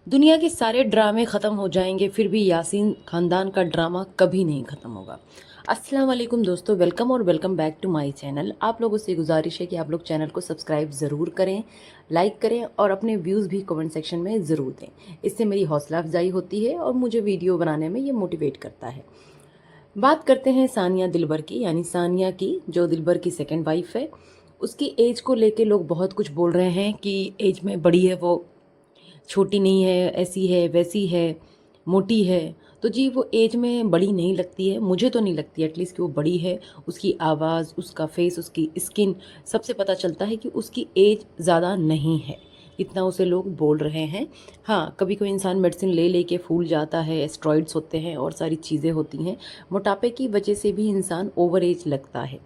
दुनिया के सारे ड्रामे ख़त्म हो जाएंगे फिर भी यासीन ख़ानदान का ड्रामा कभी नहीं ख़त्म होगा। अस्सलाम वालेकुम दोस्तों, वेलकम और welcome back to my channel. आप लोगों से गुजारिश है कि आप लोग चैनल को सब्सक्राइब ज़रूर करें, लाइक करें और अपने व्यूज़ भी कमेंट सेक्शन में ज़रूर दें। इससे मेरी हौसला अफजाई होती है और मुझे वीडियो बनाने में ये मोटिवेट करता है। बात करते हैं सानिया दिलबर की, यानी सानिया की, जो दिलबर की सेकेंड वाइफ है। उसकी एज को लेके लोग बहुत कुछ बोल रहे हैं कि एज में बड़ी है वो, छोटी नहीं है, ऐसी है वैसी है, मोटी है। तो जी वो एज में बड़ी नहीं लगती है, मुझे तो नहीं लगती एटलीस्ट कि वो बड़ी है। उसकी आवाज़, उसका फेस, उसकी स्किन, सबसे पता चलता है कि उसकी एज ज़्यादा नहीं है, इतना उसे लोग बोल रहे हैं। हाँ, कभी कोई इंसान मेडिसिन ले लेके फूल जाता है, एस्ट्रॉइड्स होते हैं और सारी चीज़ें होती हैं, मोटापे की वजह से भी इंसान ओवर एज लगता है।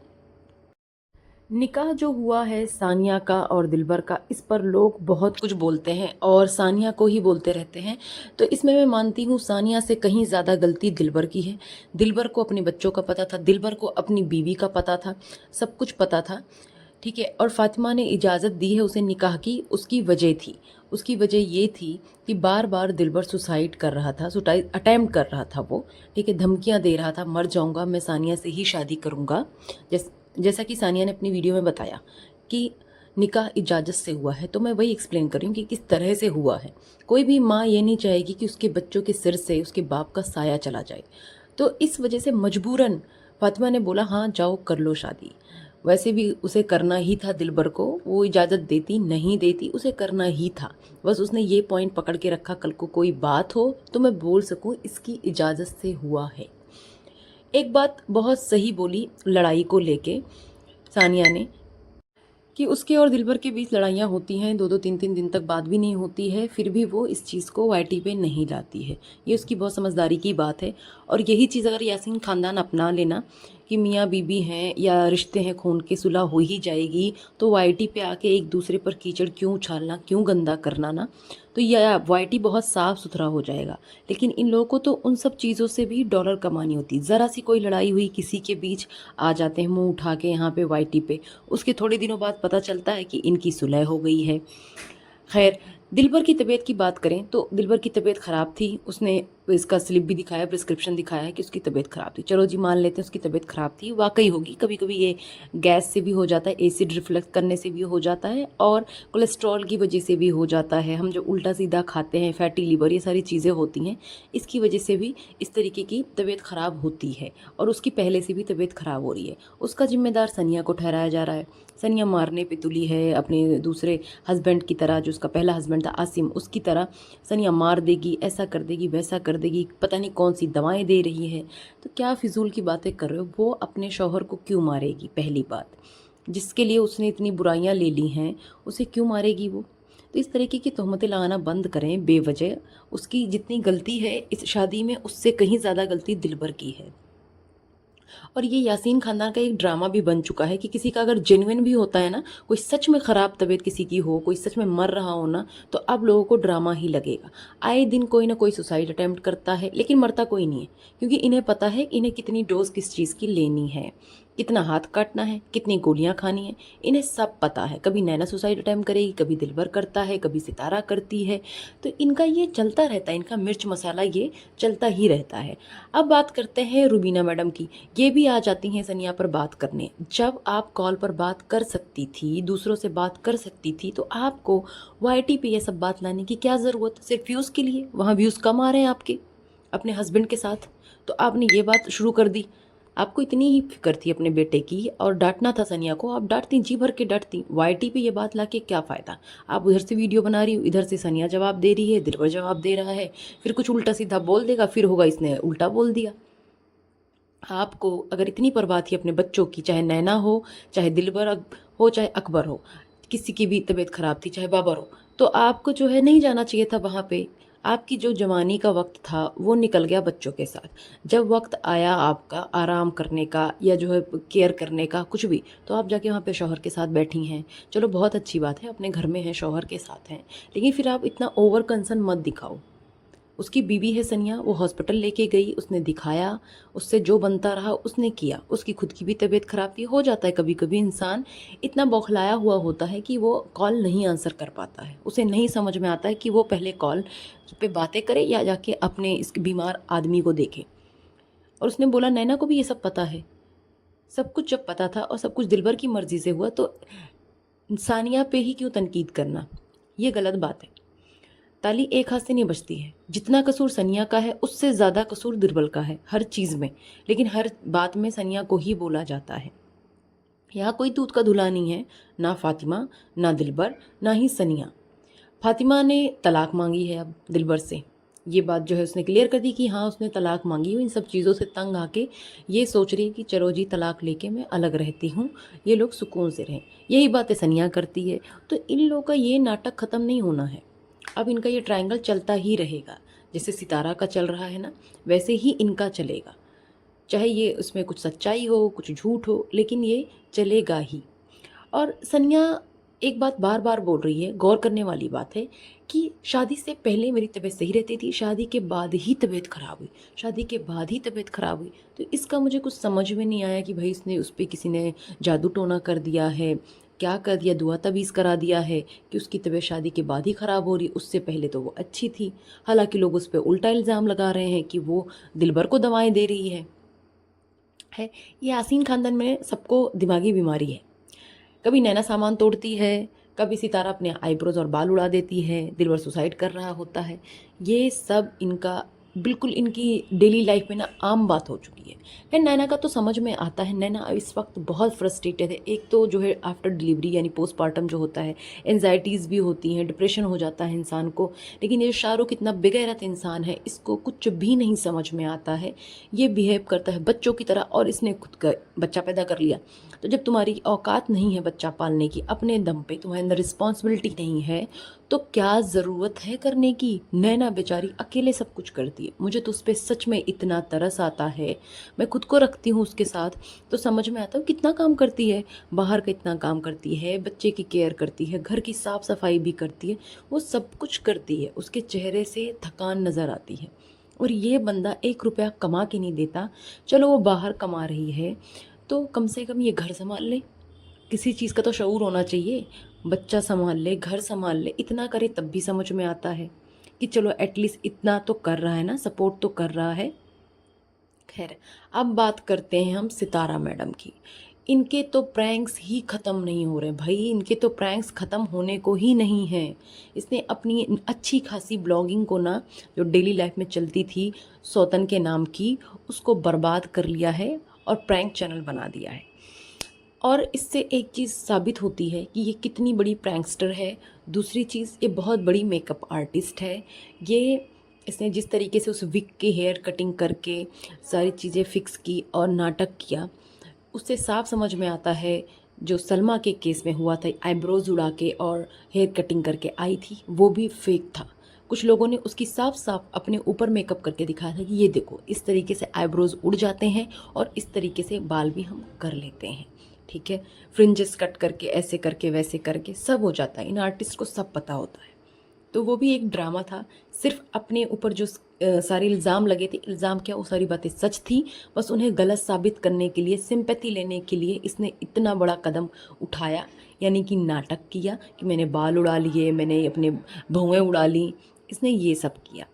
निकाह जो हुआ है सानिया का और दिलबर का, इस पर लोग बहुत कुछ बोलते हैं और सानिया को ही बोलते रहते हैं। तो इसमें मैं मानती हूँ सानिया से कहीं ज़्यादा गलती दिलबर की है। दिलबर को अपने बच्चों का पता था, दिलबर को अपनी बीवी का पता था, सब कुछ पता था, ठीक है। और फातिमा ने इजाज़त दी है उसे निकाह की, उसकी वजह थी। उसकी वजह ये थी कि बार बार दिलबर सुसाइड कर रहा था, सुसाइड अटैम्प्ट कर रहा था वो, ठीक है। धमकियाँ दे रहा था, मर जाऊँगा मैं, सानिया से ही शादी करूँगा। जैसा कि सानिया ने अपनी वीडियो में बताया कि निकाह इजाज़त से हुआ है, तो मैं वही एक्सप्लेन कर रही हूँ कि किस तरह से हुआ है। कोई भी माँ ये नहीं चाहेगी कि उसके बच्चों के सिर से उसके बाप का साया चला जाए। तो इस वजह से मजबूरन फातिमा ने बोला हाँ जाओ कर लो शादी। वैसे भी उसे करना ही था दिलबर को, वो इजाज़त देती नहीं देती उसे करना ही था। बस उसने ये पॉइंट पकड़ के रखा, कल को कोई बात हो तो मैं बोल सकूँ इसकी इजाज़त से हुआ है। एक बात बहुत सही बोली लड़ाई को लेके सानिया ने, कि उसके और दिलबर के बीच लड़ाइयाँ होती हैं, दो दो तीन तीन दिन तक बात भी नहीं होती है, फिर भी वो इस चीज़ को वाईटी पे नहीं लाती है। ये उसकी बहुत समझदारी की बात है। और यही चीज़ अगर यासीन ख़ानदान अपना लेना कि मियाँ बीबी हैं या रिश्ते हैं खून के, सुलह हो ही जाएगी, तो वाईटी पे आके एक दूसरे पर कीचड़ क्यों उछालना, क्यों गंदा करना ना। तो यह वाईटी बहुत साफ़ सुथरा हो जाएगा। लेकिन इन लोगों को तो उन सब चीज़ों से भी डॉलर कमानी होती। ज़रा सी कोई लड़ाई हुई किसी के बीच, आ जाते हैं मुंह उठा के यहाँ पे वाईटी पे। उसके थोड़े दिनों बाद पता चलता है कि इनकी सुलह हो गई है। खैर, दिलबर की तबीयत की बात करें तो दिलबर की तबीयत ख़राब थी। उसने इसका स्लिप भी दिखाया, प्रिस्क्रिप्शन दिखाया है कि उसकी तबीयत ख़राब थी। चलो जी मान लेते हैं उसकी तबीयत ख़राब थी, वाकई होगी। कभी कभी ये गैस से भी हो जाता है, एसिड रिफ्लक्स करने से भी हो जाता है और कोलेस्ट्रॉल की वजह से भी हो जाता है। हम जो उल्टा सीधा खाते हैं, फैटी लिवर, ये सारी चीज़ें होती हैं, इसकी वजह से भी इस तरीके की तबीयत ख़राब होती है। और उसकी पहले से भी तबीयत ख़राब हो रही है। उसका जिम्मेदार सनिया को ठहराया जा रहा है। सनिया मारने पे तुली है अपने दूसरे हस्बैंड की तरह, जो उसका पहला हस्बैंड था आसिम, उसकी तरह सनिया मार देगी, ऐसा कर देगी, वैसा कर देगी, पता नहीं कौन सी दवाएं दे रही है। तो क्या फिजूल की बातें कर रहे हो? वो अपने शौहर को क्यों मारेगी? पहली बात, जिसके लिए उसने इतनी बुराइयां ले ली हैं, उसे क्यों मारेगी वो? तो इस तरीके की तोहमतें लगाना बंद करें बेवजह। उसकी जितनी गलती है इस शादी में, उससे कहीं ज़्यादा गलती दिलबर की है। और ये यासीन खानदान का एक ड्रामा भी बन चुका है कि किसी का अगर जेन्युइन भी होता है ना, कोई सच में ख़राब तबीयत किसी की हो, कोई सच में मर रहा हो ना, तो अब लोगों को ड्रामा ही लगेगा। आए दिन कोई ना कोई सुसाइड अटैम्प्ट करता है, लेकिन मरता कोई नहीं है, क्योंकि इन्हें पता है इन्हें कितनी डोज किस चीज़ की लेनी है, कितना हाथ काटना है, कितनी गोलियां खानी है, इन्हें सब पता है। कभी नैना सुसाइड अटैम्प्ट करेगी, कभी दिलबर करता है, कभी सितारा करती है। तो इनका ये चलता रहता है, इनका मिर्च मसाला ये चलता ही रहता है। अब बात करते हैं रुबीना मैडम की। ये भी आ जाती हैं सनिया पर बात करने। जब आप कॉल पर बात कर सकती थी, दूसरों से बात कर सकती थी, तो आपको वाईटी पे ये सब बात लाने की क्या ज़रूरत? सिर्फ व्यूज़ के लिए? वहाँ व्यूज़ कम आ रहे हैं आपके अपने हस्बैंड के साथ, तो आपने ये बात शुरू कर दी। आपको इतनी ही फिक्र थी अपने बेटे की और डांटना था सनिया को, आप डांटती, जी भर के डांटती। वाईटी पे ये बात लाके क्या फ़ायदा? आप उधर से वीडियो बना रही हो, इधर से सनिया जवाब दे रही है, दिलबर जवाब दे रहा है, फिर कुछ उल्टा सीधा बोल देगा, फिर होगा इसने उल्टा बोल दिया। आपको अगर इतनी परवाह थी अपने बच्चों की, चाहे नैना हो, चाहे दिलबर हो, चाहे अकबर हो, किसी की भी तबीयत खराब थी, चाहे बाबर हो, तो आपको जो है नहीं जाना चाहिए था वहाँ पे। आपकी जो जवानी का वक्त था वो निकल गया बच्चों के साथ। जब वक्त आया आपका आराम करने का या जो है केयर करने का कुछ भी, तो आप जाके वहाँ पे शौहर के साथ बैठी हैं। चलो बहुत अच्छी बात है, अपने घर में हैं, शौहर के साथ हैं, लेकिन फिर आप इतना ओवर कंसर्न मत दिखाओ। उसकी बीवी है सनिया, वो हॉस्पिटल लेके गई, उसने दिखाया, उससे जो बनता रहा उसने किया। उसकी खुद की भी तबीयत ख़राब थी। हो जाता है कभी कभी, इंसान इतना बौखलाया हुआ होता है कि वो कॉल नहीं आंसर कर पाता है, उसे नहीं समझ में आता है कि वो पहले कॉल पे बातें करे या जाके अपने इस बीमार आदमी को देखे। और उसने बोला नैना को भी ये सब पता है। सब कुछ जब पता था और सब कुछ दिलबर की मर्ज़ी से हुआ तो सानिया पे ही क्यों तनकीद करना, ये गलत बात है। ताली एक हाथ से नहीं बजती है। जितना कसूर सनिया का है उससे ज़्यादा कसूर दिलबर का है हर चीज़ में, लेकिन हर बात में सनिया को ही बोला जाता है। यहाँ कोई दूध का धुला नहीं है, ना फातिमा, ना दिलबर, ना ही सनिया। फातिमा ने तलाक मांगी है अब दिलबर से। ये बात जो है उसने क्लियर कर दी कि हाँ उसने तलाक मांगी। इन सब चीज़ों से तंग आके ये सोच रही है कि चलो जी तलाक लेके मैं अलग रहती हूँ, ये लोग सुकून से रहें। यही बातें सनिया करती है। तो इन लोगों का ये नाटक ख़त्म नहीं होना है। अब इनका ये ट्रायंगल चलता ही रहेगा। जैसे सितारा का चल रहा है ना, वैसे ही इनका चलेगा। चाहे ये उसमें कुछ सच्चाई हो, कुछ झूठ हो, लेकिन ये चलेगा ही। और सनिया एक बात बार बार बोल रही है, गौर करने वाली बात है कि शादी से पहले मेरी तबीयत सही रहती थी, शादी के बाद ही तबीयत ख़राब हुई, शादी के बाद ही तबीयत ख़राब हुई। तो इसका मुझे कुछ समझ में नहीं आया कि भाई इसने उस पर किसी ने जादू टोना कर दिया है, क्या कर दिया, दुआ तवीज़ करा दिया है कि उसकी तबीयत शादी के बाद ही ख़राब हो रही, उससे पहले तो वो अच्छी थी। हालांकि लोग उस पर उल्टा इल्ज़ाम लगा रहे हैं कि वो दिलबर को दवाएं दे रही है। ये यासीन ख़ानदान में सबको दिमागी बीमारी है। कभी नैना सामान तोड़ती है, कभी सितारा अपने आईब्रोज और बाल उड़ा देती है, दिलबर सुसाइड कर रहा होता है। ये सब इनका बिल्कुल इनकी डेली लाइफ में ना आम बात हो चुकी है। खैर नैना का तो समझ में आता है। नैना इस वक्त बहुत फ्रस्ट्रेटेड है। एक तो जो है आफ्टर डिलीवरी यानी पोस्टमार्टम जो होता है, एनजाइटीज़ भी होती हैं, डिप्रेशन हो जाता है इंसान को। लेकिन ये शाहरुख इतना बेगैरत इंसान है, इसको कुछ भी नहीं समझ में आता है। ये बिहेव करता है बच्चों की तरह, और इसने खुद का बच्चा पैदा कर लिया। तो जब तुम्हारी औकात नहीं है बच्चा पालने की, अपने दम पे तुम्हारे अंदर रिस्पॉन्सिबिलिटी नहीं है, तो क्या ज़रूरत है करने की। नैना बेचारी अकेले सब कुछ करती है। मुझे तो उस पर सच में इतना तरस आता है। मैं खुद को रखती हूँ उसके साथ तो समझ में आता है कितना काम करती है। बाहर का इतना काम करती है, बच्चे की केयर करती है, घर की साफ़ सफाई भी करती है, वो सब कुछ करती है। उसके चेहरे से थकान नज़र आती है। और ये बंदा 1 रुपया कमा के नहीं देता। चलो वो बाहर कमा रही है तो कम से कम ये घर संभाल ले। किसी चीज़ का तो शऊर होना चाहिए। बच्चा संभाल ले, घर संभाल ले, इतना करे तब भी समझ में आता है कि चलो एटलीस्ट इतना तो कर रहा है ना, सपोर्ट तो कर रहा है। खैर अब बात करते हैं हम सितारा मैडम की। इनके तो प्रैंक्स ही ख़त्म नहीं हो रहे भाई, इनके तो प्रैंक्स ख़त्म होने को ही नहीं है। इसने अपनी अच्छी खासी ब्लॉगिंग को ना, जो डेली लाइफ में चलती थी सौतन के नाम की, उसको बर्बाद कर लिया है और प्रैंक चैनल बना दिया है। और इससे एक चीज़ साबित होती है कि ये कितनी बड़ी प्रैंकस्टर है। दूसरी चीज़, ये बहुत बड़ी मेकअप आर्टिस्ट है। ये इसने जिस तरीके से उस विग के हेयर कटिंग करके सारी चीज़ें फिक्स की और नाटक किया, उससे साफ समझ में आता है जो सलमा के केस में हुआ था, आईब्रोज उड़ा के और हेयर कटिंग करके आई थी, वो भी फेक था। कुछ लोगों ने उसकी साफ साफ अपने ऊपर मेकअप करके दिखाया था कि ये देखो इस तरीके से आईब्रोज उड़ जाते हैं और इस तरीके से बाल भी हम कर लेते हैं, ठीक है, फ्रिंजेस कट करके, ऐसे करके वैसे करके सब हो जाता है। इन आर्टिस्ट को सब पता होता है। तो वो भी एक ड्रामा था। सिर्फ अपने ऊपर जो सारे इल्ज़ाम लगे थे, इल्ज़ाम क्या, वो सारी बातें सच थी। बस उन्हें गलत साबित करने के लिए, सिंपैथी लेने के लिए इसने इतना बड़ा कदम उठाया, यानी कि नाटक किया कि मैंने बाल उड़ा लिए, मैंने अपने भौएं उड़ा ली, इसने ये सब किया।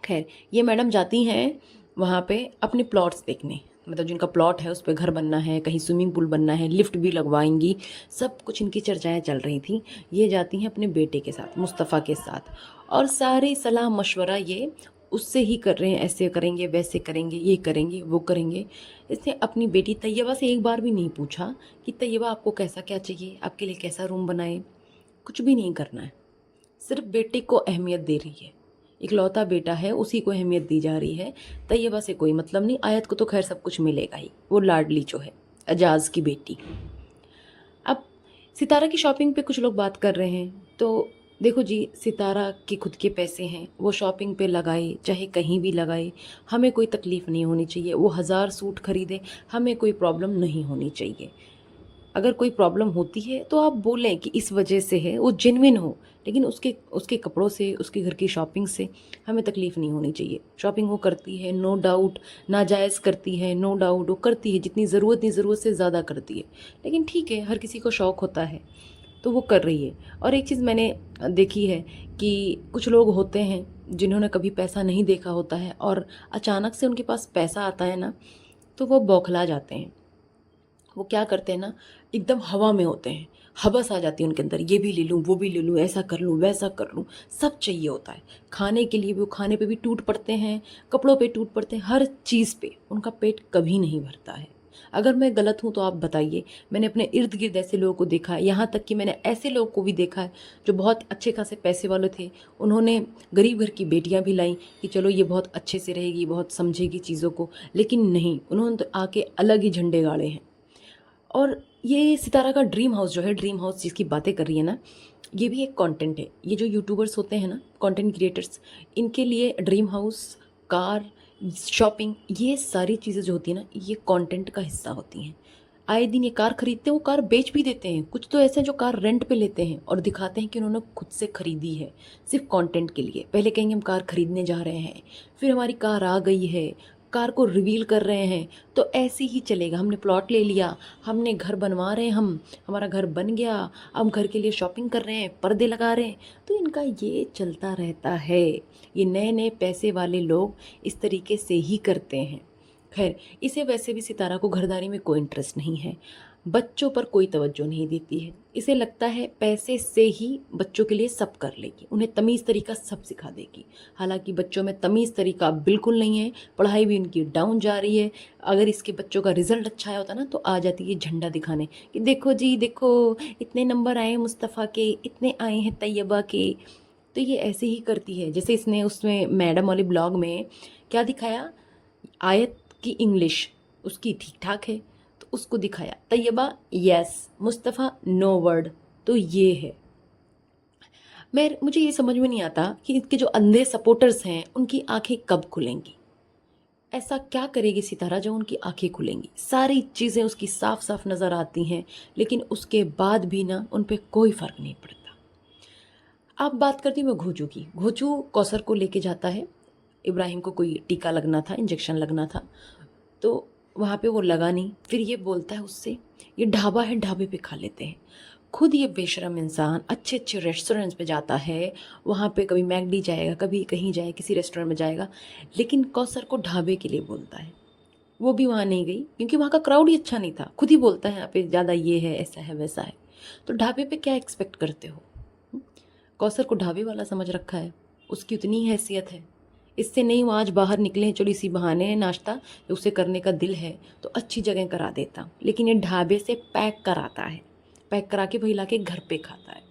खैर ये मैडम जाती हैं वहाँ पे अपने प्लॉट्स देखने, मतलब जिनका प्लॉट है उस पर घर बनना है, कहीं स्विमिंग पूल बनना है, लिफ्ट भी लगवाएंगी, सब कुछ इनकी चर्चाएं चल रही थी। ये जाती हैं अपने बेटे के साथ, मुस्तफ़ा के साथ, और सारे सलाह मशवरा ये उससे ही कर रहे हैं, ऐसे करेंगे, वैसे करेंगे, ये करेंगे, वो करेंगे। इसने अपनी बेटी तैयबा से एक बार भी नहीं पूछा कि तैयबा आपको कैसा क्या चाहिए, आपके लिए कैसा रूम बनाए। कुछ भी नहीं करना है, सिर्फ बेटे को अहमियत दे रही है। इकलौता बेटा है, उसी को अहमियत दी जा रही है। तैयबा से कोई मतलब नहीं। आयत को तो खैर सब कुछ मिलेगा ही, वो लाडली जो है एजाज की बेटी। अब सितारा की शॉपिंग पे कुछ लोग बात कर रहे हैं, तो देखो जी, सितारा के खुद के पैसे हैं, वो शॉपिंग पे लगाए, चाहे कहीं भी लगाए, हमें कोई तकलीफ़ नहीं होनी चाहिए। वो 1000 सूट खरीदे, हमें कोई प्रॉब्लम नहीं होनी चाहिए। अगर कोई प्रॉब्लम होती है तो आप बोलें कि इस वजह से है, वो जेन्युइन हो, लेकिन उसके उसके कपड़ों से, उसके घर की शॉपिंग से हमें तकलीफ़ नहीं होनी चाहिए। शॉपिंग वो करती है, नो डाउट, नाजायज़ करती है, नो डाउट वो करती है, जितनी ज़रूरत से ज़्यादा करती है, लेकिन ठीक है, हर किसी को शौक़ होता है तो वो कर रही है। और एक चीज़ मैंने देखी है कि कुछ लोग होते हैं जिन्होंने कभी पैसा नहीं देखा होता है और अचानक से उनके पास पैसा आता है ना, तो वो बौखला जाते हैं। वो क्या करते हैं ना, एकदम हवा में होते हैं, हवस आ जाती है उनके अंदर, ये भी ले लूँ, वो भी ले लूँ, ऐसा कर लूँ, वैसा कर लूँ, सब चाहिए होता है। खाने के लिए भी वो खाने पे भी टूट पड़ते हैं, कपड़ों पे टूट पड़ते हैं, हर चीज़ पे उनका पेट कभी नहीं भरता है। अगर मैं गलत हूँ तो आप बताइए। मैंने अपने इर्द गिर्द ऐसे लोगों को देखा है, यहाँ तक कि मैंने ऐसे लोगों को भी देखा है जो बहुत अच्छे खासे पैसे वाले थे, उन्होंने गरीब घर की बेटियाँ भी लाई कि चलो ये बहुत अच्छे से रहेगी, बहुत समझेगी चीज़ों को, लेकिन नहीं, उन्होंने तो आके अलग ही झंडे गाड़े हैं। और ये सितारा का ड्रीम हाउस जो है, ड्रीम हाउस जिसकी बातें कर रही है ना, ये भी एक कंटेंट है। ये जो यूट्यूबर्स होते हैं ना, कंटेंट क्रिएटर्स, इनके लिए ड्रीम हाउस, कार, शॉपिंग, ये सारी चीज़ें जो होती हैं ना, ये कंटेंट का हिस्सा होती हैं। आए दिन ये कार खरीदते हैं, वो कार बेच भी देते हैं। कुछ तो ऐसे हैं जो कार रेंट पे लेते हैं और दिखाते हैं कि उन्होंने खुद से खरीदी है, सिर्फ कंटेंट के लिए। पहले कहेंगे हम कार खरीदने जा रहे हैं, फिर हमारी कार आ गई है, कार को रिवील कर रहे हैं, तो ऐसे ही चलेगा। हमने प्लॉट ले लिया, हमने घर बनवा रहे हैं, हमारा घर बन गया, हम घर के लिए शॉपिंग कर रहे हैं, पर्दे लगा रहे हैं, तो इनका ये चलता रहता है। ये नए नए पैसे वाले लोग इस तरीके से ही करते हैं। खैर, इसे वैसे भी सितारा को घरदारी में कोई इंटरेस्ट नहीं है, बच्चों पर कोई तवज्जो नहीं देती है। इसे लगता है पैसे से ही बच्चों के लिए सब कर लेगी, उन्हें तमीज़ तरीका सब सिखा देगी। हालांकि बच्चों में तमीज़ तरीका बिल्कुल नहीं है, पढ़ाई भी उनकी डाउन जा रही है। अगर इसके बच्चों का रिजल्ट अच्छा आया होता ना, तो आ जाती है झंडा दिखाने कि देखो जी देखो, इतने नंबर आए मुस्तफ़ा के, इतने आए हैं तैयबा के। तो ये ऐसे ही करती है। जैसे इसने उसमें मैडम वाले ब्लॉग में क्या दिखाया, आयत की इंग्लिश उसकी ठीक ठाक है तो उसको दिखाया, Tayyaba yes, Mustafa no word. तो ये है, मुझे ये समझ में नहीं आता कि इसके जो अंधे सपोर्टर्स हैं उनकी आंखें कब खुलेंगी। ऐसा क्या करेगी सितारा जो उनकी आंखें खुलेंगी। सारी चीज़ें उसकी साफ साफ नज़र आती हैं, लेकिन उसके बाद भी ना उन पर कोई फ़र्क नहीं पड़ता। अब बात करती हूँ मैं घोचू की। घोचू कौसर को लेके जाता है, इब्राहिम को कोई टीका लगना था, इंजेक्शन लगना था, तो वहाँ पे वो लगा नहीं। फिर ये बोलता है उससे, ये ढाबा है, ढाबे पे खा लेते हैं। खुद ये बेशरम इंसान अच्छे अच्छे रेस्टोरेंट्स पे जाता है, वहाँ पे कभी मैकडी जाएगा, कभी कहीं जाए, किसी रेस्टोरेंट में जाएगा, लेकिन कौसर को ढाबे के लिए बोलता है। वो भी वहाँ नहीं गई क्योंकि वहाँ का क्राउड ही अच्छा नहीं था। खुद ही बोलता है यहाँ पे ज़्यादा ये है, ऐसा है, वैसा है। तो ढाबे पे क्या एक्सपेक्ट करते हो? कौसर को ढाबे वाला समझ रखा है, उसकी उतनी ही हैसियत है। इससे नहीं वो आज बाहर निकले हैं, चलो इसी बहाने नाश्ता उसे करने का दिल है तो अच्छी जगह करा देता, लेकिन ये ढाबे से पैक कराता है, पैक करा के वही ला के घर पे खाता है।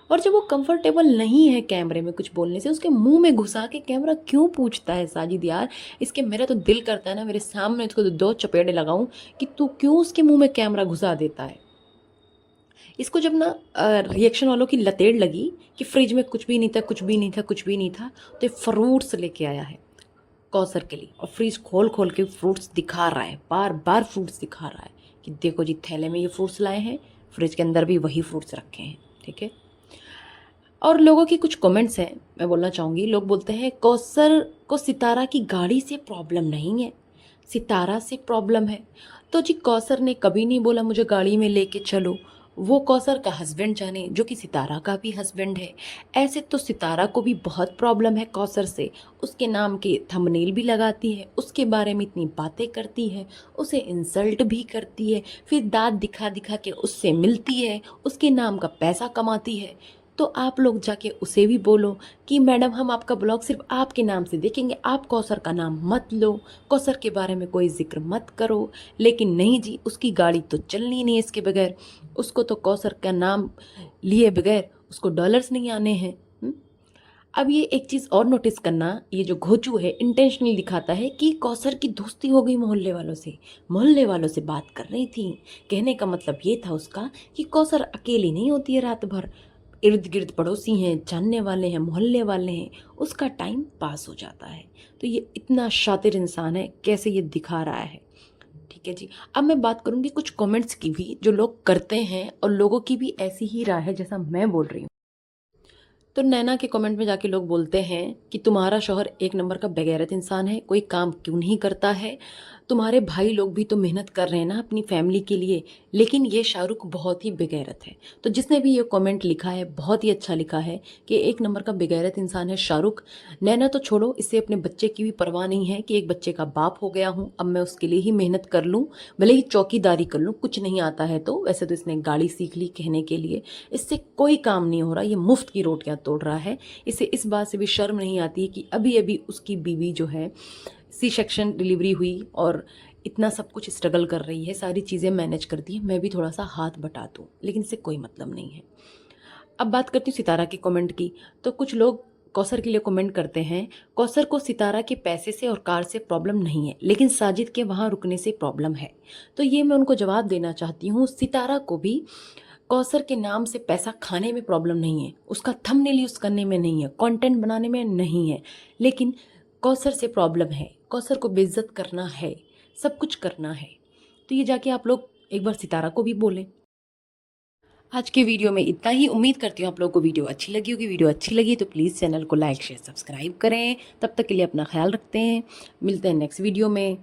और जब वो कंफर्टेबल नहीं है कैमरे में कुछ बोलने से, उसके मुंह में घुसा के कैमरा क्यों पूछता है साजिद यार। इसके मेरा तो दिल करता है ना मेरे सामने इसको दो चपेड़े लगाऊं कि तू क्यों उसके मुंह में कैमरा घुसा देता है। इसको जब ना रिएक्शन वालों की लतेड़ लगी कि फ्रिज में कुछ भी नहीं था, कुछ भी नहीं था, कुछ भी नहीं था, तो ये फ्रूट्स लेके आया है कौसर के लिए और फ्रिज खोल खोल के फ्रूट्स दिखा रहा है, बार बार फ्रूट्स दिखा रहा है कि देखो जी थैले में ये फ्रूट्स लाए हैं, फ्रिज के अंदर भी वही फ्रूट्स रखे हैं। ठीक है। और लोगों की कुछ कमेंट्स हैं, मैं बोलना चाहूँगी। लोग बोलते हैं कौसर को सितारा की गाड़ी से प्रॉब्लम नहीं है, सितारा से प्रॉब्लम है। तो जी कौसर ने कभी नहीं बोला मुझे गाड़ी में लेके चलो, वो कौसर का हस्बैंड जाने जो कि सितारा का भी हस्बैंड है। ऐसे तो सितारा को भी बहुत प्रॉब्लम है कौसर से, उसके नाम के थंबनेल भी लगाती है, उसके बारे में इतनी बातें करती है, उसे इंसल्ट भी करती है, फिर दांत दिखा दिखा के उससे मिलती है, उसके नाम का पैसा कमाती है। तो आप लोग जाके उसे भी बोलो कि मैडम हम आपका ब्लॉग सिर्फ आपके नाम से देखेंगे, आप कौसर का नाम मत लो, कौसर के बारे में कोई जिक्र मत करो। लेकिन नहीं जी, उसकी गाड़ी तो चलनी नहीं इसके बगैर, उसको तो कौसर का नाम लिए बगैर उसको डॉलर्स नहीं आने हैं। अब ये एक चीज़ और नोटिस करना, ये जो घोचू है इंटेंशनली दिखाता है कि कौसर की दोस्ती हो गई मोहल्ले वालों से, मोहल्ले वालों से बात कर रही थी। कहने का मतलब ये था उसका कि कौसर अकेली नहीं होती है रात भर, इर्द गिर्द पड़ोसी हैं, जानने वाले हैं, मोहल्ले वाले हैं, उसका टाइम पास हो जाता है। तो ये इतना शातिर इंसान है, कैसे ये दिखा रहा है। ठीक है जी। अब मैं बात करूँगी कुछ कमेंट्स की भी जो लोग करते हैं और लोगों की भी ऐसी ही राय है जैसा मैं बोल रही हूँ। तो नैना के कमेंट में जाके लोग बोलते हैं कि तुम्हारा शौहर एक नंबर का बेगैरत इंसान है, कोई काम क्यों नहीं करता है, तुम्हारे भाई लोग भी तो मेहनत कर रहे हैं ना अपनी फैमिली के लिए, लेकिन ये शाहरुख बहुत ही बेगैरत है। तो जिसने भी ये कमेंट लिखा है बहुत ही अच्छा लिखा है कि एक नंबर का बेगैरत इंसान है शाहरुख। नैना तो छोड़ो, इससे अपने बच्चे की भी परवाह नहीं है कि एक बच्चे का बाप हो गया हूँ, अब मैं उसके लिए ही मेहनत कर लूँ, भले ही चौकीदारी कर लूँ, कुछ नहीं आता है तो। वैसे तो इसने गाड़ी सीख ली कहने के लिए, इससे कोई काम नहीं हो रहा, ये मुफ्त की रोटियां तोड़ रहा है। इसे इस बात से भी शर्म नहीं आती है कि अभी अभी उसकी बीवी जो है सी सेक्शन डिलीवरी हुई और इतना सब कुछ स्ट्रगल कर रही है, सारी चीज़ें मैनेज करती है, मैं भी थोड़ा सा हाथ बटा दूँ, लेकिन इससे कोई मतलब नहीं है। अब बात करती हूँ सितारा के कमेंट की। तो कुछ लोग कौसर के लिए कमेंट करते हैं, कौसर को सितारा के पैसे से और कार से प्रॉब्लम नहीं है, लेकिन साजिद के वहाँ रुकने से प्रॉब्लम है। तो ये मैं उनको जवाब देना चाहती हूँ, सितारा को भी कौसर के नाम से पैसा खाने में प्रॉब्लम नहीं है, उसका थंबनेल यूज़ करने में नहीं है, कंटेंट बनाने में नहीं है, लेकिन कौसर से प्रॉब्लम है। कौसर को बेइज्जत करना है, सब कुछ करना है। तो ये जाके आप लोग एक बार सितारा को भी बोलें। आज के वीडियो में इतना ही। उम्मीद करती हूँ आप लोगों को वीडियो अच्छी लगी होगी। वीडियो अच्छी लगी तो प्लीज़ चैनल को लाइक शेयर सब्सक्राइब करें। तब तक के लिए अपना ख्याल रखते हैं, मिलते हैं नेक्स्ट वीडियो में।